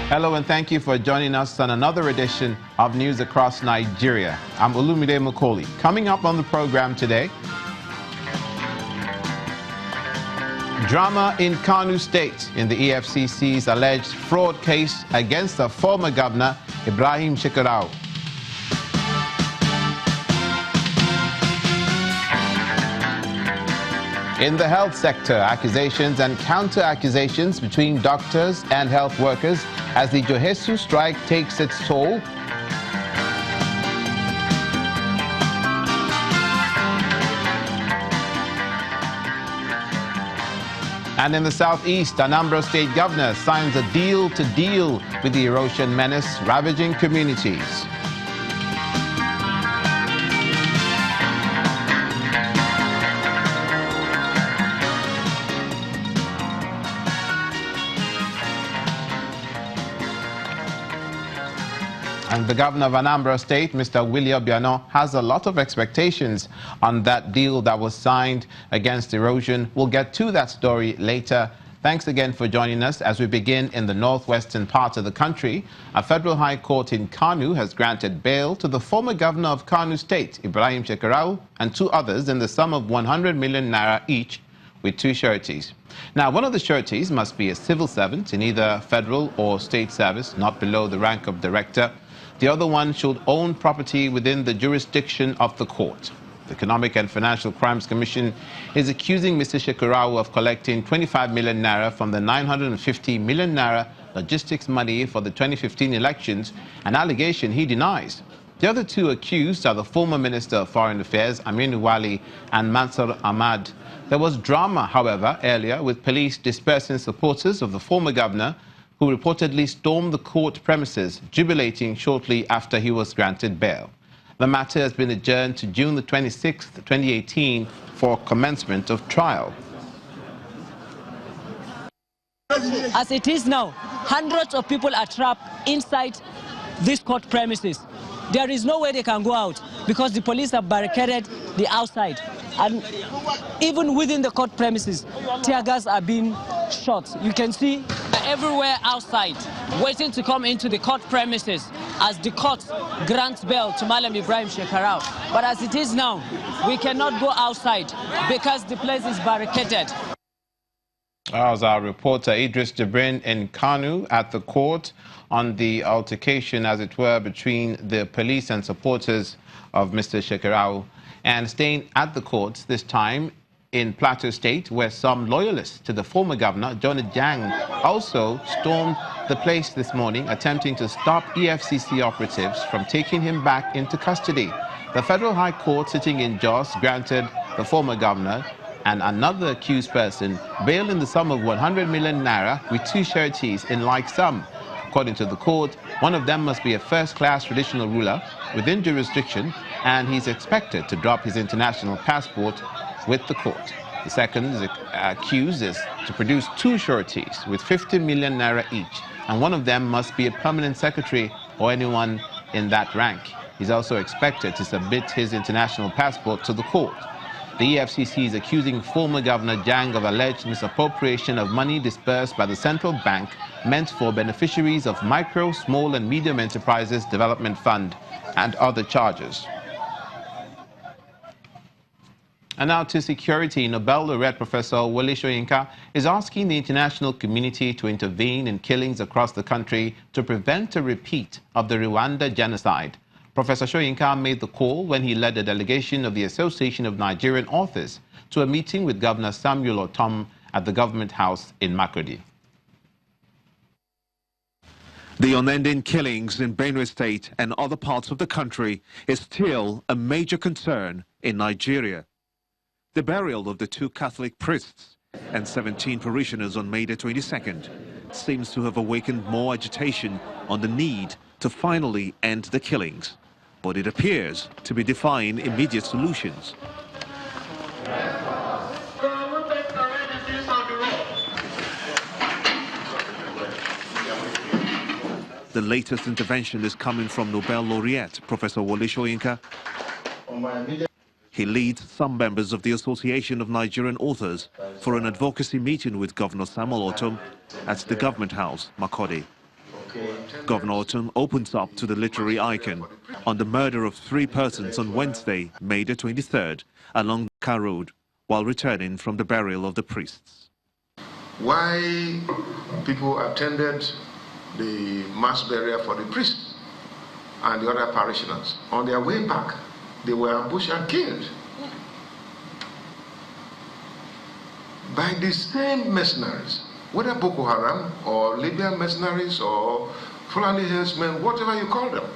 Hello and thank you for joining us on another edition of News Across Nigeria. I'm Olumide Macaulay. Coming up on the program today, drama in Kano State in the EFCC's alleged fraud case against the former governor, Ibrahim Shekarau. In the health sector, accusations and counter-accusations between doctors and health workers as the Johesu strike takes its toll. And in the southeast, Anambra State Governor signs a deal to deal with the erosion menace ravaging communities. And the governor of Anambra State, Mr. Willie Obiano, has a lot of expectations on that deal that was signed against erosion. We'll get to that story later. Thanks again for joining us as we begin in the northwestern part of the country. A federal high court in Kano has granted bail to the former governor of Kano State, Ibrahim Shekarau, and two others in the sum of 100 million naira each, with two sureties. Now, one of the sureties must be a civil servant in either federal or state service, not below the rank of director. The other one should own property within the jurisdiction of the court. The Economic and Financial Crimes Commission is accusing Mr. Shekarau of collecting 25 million naira from the 950 million naira logistics money for the 2015 elections, an allegation he denies. The other two accused are the former Minister of Foreign Affairs, Aminu Wali, and Mansur Ahmad. There was drama, however, earlier with police dispersing supporters of the former governor, who reportedly stormed the court premises, jubilating shortly after he was granted bail. The matter has been adjourned to June the 26th, 2018 for commencement of trial. As it is now, hundreds of people are trapped inside these court premises. There is no way they can go out because the police have barricaded the outside. And even within the court premises, tear gas are being shot. You can see everywhere outside, waiting to come into the court premises as the court grants bail to Malam Ibrahim Shekarau. But as it is now, we cannot go outside because the place is barricaded. As our reporter Idris Jibrin in Kano at the court on the altercation, as it were, between the police and supporters of Mr. Shekarau. And staying at the courts this time in Plateau State, where some loyalists to the former governor, John Jang, also stormed the place this morning, attempting to stop EFCC operatives from taking him back into custody. The Federal High Court sitting in Jos granted the former governor and another accused person bail in the sum of 100 million naira with two sureties in like sum. According to the court, one of them must be a first-class traditional ruler within jurisdiction, and he's expected to drop his international passport with the court. The second is accused is to produce two sureties with 50 million naira each, and one of them must be a permanent secretary or anyone in that rank. He's also expected to submit his international passport to the court. The EFCC is accusing former Governor Jang of alleged misappropriation of money dispersed by the central bank meant for beneficiaries of Micro, Small and Medium Enterprises Development Fund and other charges. And now to security. Nobel laureate Professor Wole Soyinka is asking the international community to intervene in killings across the country to prevent a repeat of the Rwanda genocide. Professor Soyinka made the call when he led a delegation of the Association of Nigerian Authors to a meeting with Governor Samuel Ortom at the Government House in Makurdi. The unending killings in Benue State and other parts of the country is still a major concern in Nigeria. The burial of the two Catholic priests and 17 parishioners on May the 22nd seems to have awakened more agitation on the need to finally end the killings, but it appears to be defying immediate solutions. The latest intervention is coming from Nobel laureate Professor Wole Soyinka. He leads some members of the Association of Nigerian Authors for an advocacy meeting with Governor Samuel Ortom at the Government House, Makurdi. Governor Orton opens up to the literary icon on the murder of 3 persons on Wednesday, May the 23rd, along Car Road, while returning from the burial of the priests. Why people attended the mass burial for the priests and the other parishioners, on their way back, they were ambushed and killed by the same mercenaries, whether Boko Haram or Libyan mercenaries or Fulani herdsmen, whatever you call them.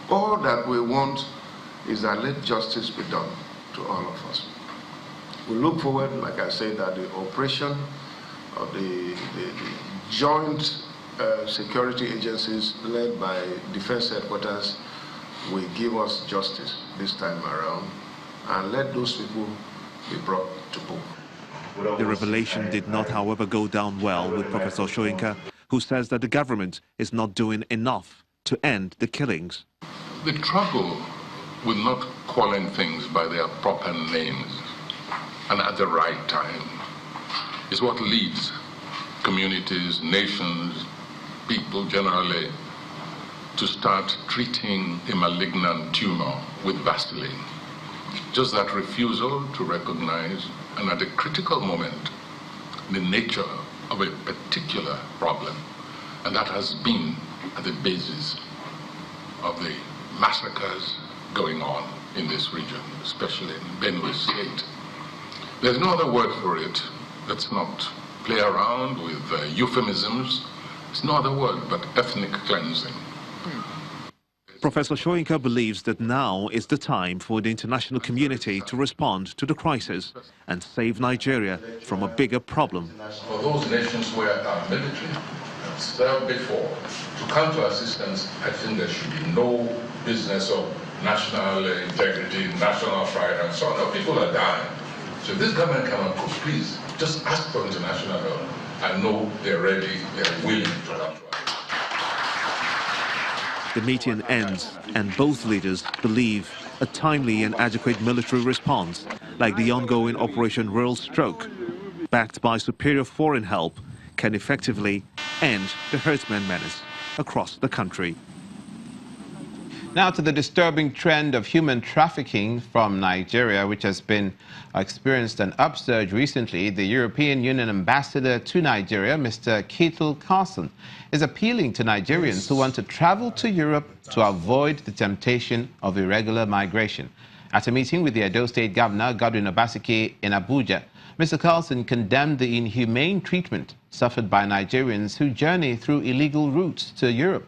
All that we want is that let justice be done to all of us. We look forward, like I said, that the operation of the joint security agencies led by Defense Headquarters will give us justice this time around, and let those people be brought to book. The revelation did not, however, go down well with Professor Soyinka, who says that the government is not doing enough to end the killings. The trouble with not calling things by their proper names and at the right time is what leads communities, nations, people generally to start treating a malignant tumor with Vaseline. Just that refusal to recognize, and at a critical moment, the nature of a particular problem, and that has been at the basis of the massacres going on in this region, especially in Benue State. There's no other word for it. Let's not play around with euphemisms. There's no other word but ethnic cleansing. Professor Soyinka believes that now is the time for the international community to respond to the crisis and save Nigeria from a bigger problem. For those nations where our military have served before, to come to assistance, I think there should be no business of national integrity, national pride, and so on. No, people are dying. So this government cannot go, please, just ask for international help. I know they're ready, they're willing to come to us. The meeting ends, and both leaders believe a timely and adequate military response, like the ongoing Operation Rural Stroke, backed by superior foreign help, can effectively end the herdsmen menace across the country. Now to the disturbing trend of human trafficking from Nigeria, which has been experienced an upsurge recently. The European Union ambassador to Nigeria, Mr. Ketil Carson, is appealing to Nigerians who want to travel to Europe to avoid the temptation of irregular migration. At a meeting with the Edo State Governor, Godwin Obaseki, in Abuja, Mr. Carson condemned the inhumane treatment suffered by Nigerians who journey through illegal routes to Europe.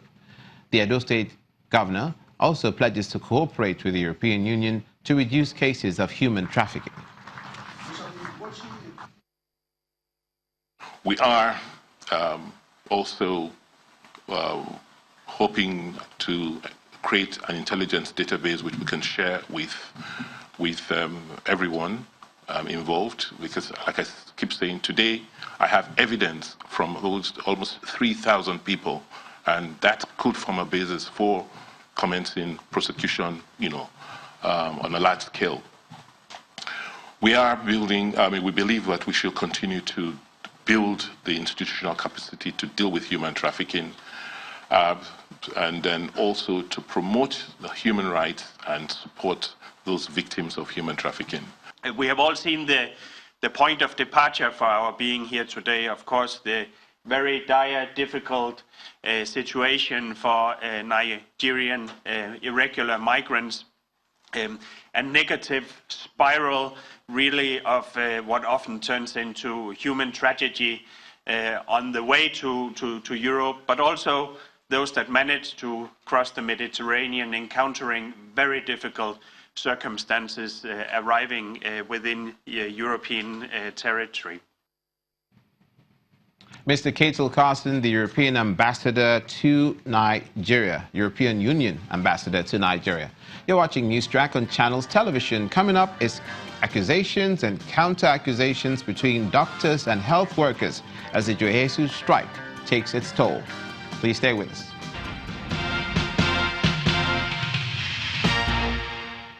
The Edo State Governor also pledges to cooperate with the European Union to reduce cases of human trafficking. We are also hoping to create an intelligence database which we can share with everyone involved, because like I keep saying, today I have evidence from those almost 3,000 people, and that could form a basis for commencing prosecution, on a large scale. We are building, we believe that we should continue to build the institutional capacity to deal with human trafficking, and then also to promote the human rights and support those victims of human trafficking. We have all seen the point of departure for our being here today. Of course, the very dire, difficult situation for Nigerian irregular migrants, a negative spiral really of what often turns into human tragedy on the way to Europe, but also those that manage to cross the Mediterranean, encountering very difficult circumstances, arriving within European territory. Mr. Ketil Carson, the European ambassador to Nigeria, European Union ambassador to Nigeria. You're watching News Track on Channels Television. Coming up is accusations and counter-accusations between doctors and health workers as the Johesu strike takes its toll. Please stay with us.